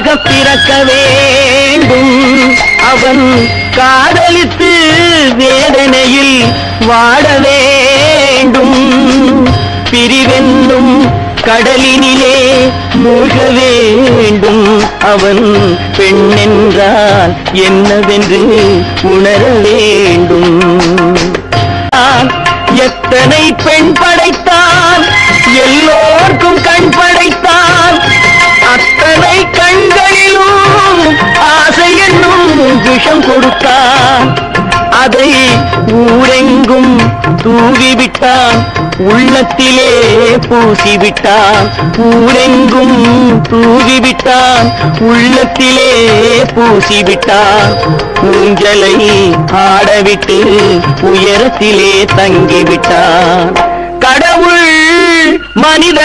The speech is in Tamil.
கடவுளாக பிறக்க வேண்டும். அவன் காதலித்து வேதனையில் வாட வேண்டும். பிரிவென்னும் கடலினிலே மூழ்க வேண்டும். அவன் பெண் என்றால் என்னவென்று உணர வேண்டும். எத்தனை பெண் படைத்தான், எல்லோர்க்கும் கண் படைத்தான். அத்தனை கண்களிலும் ஆசை என்னும் விஷம் கொடுத்தான். அதை ஊரெங்கும் தூவிவிட்டான், உள்ளத்திலே பூசிவிட்டான். ஊரெங்கும் தூவிவிட்டான், உள்ளத்திலே பூசிவிட்டான். ஊஞ்சலை ஆடவிட்டு உயரத்திலே தங்கிவிட்டான். கடவுள் மனித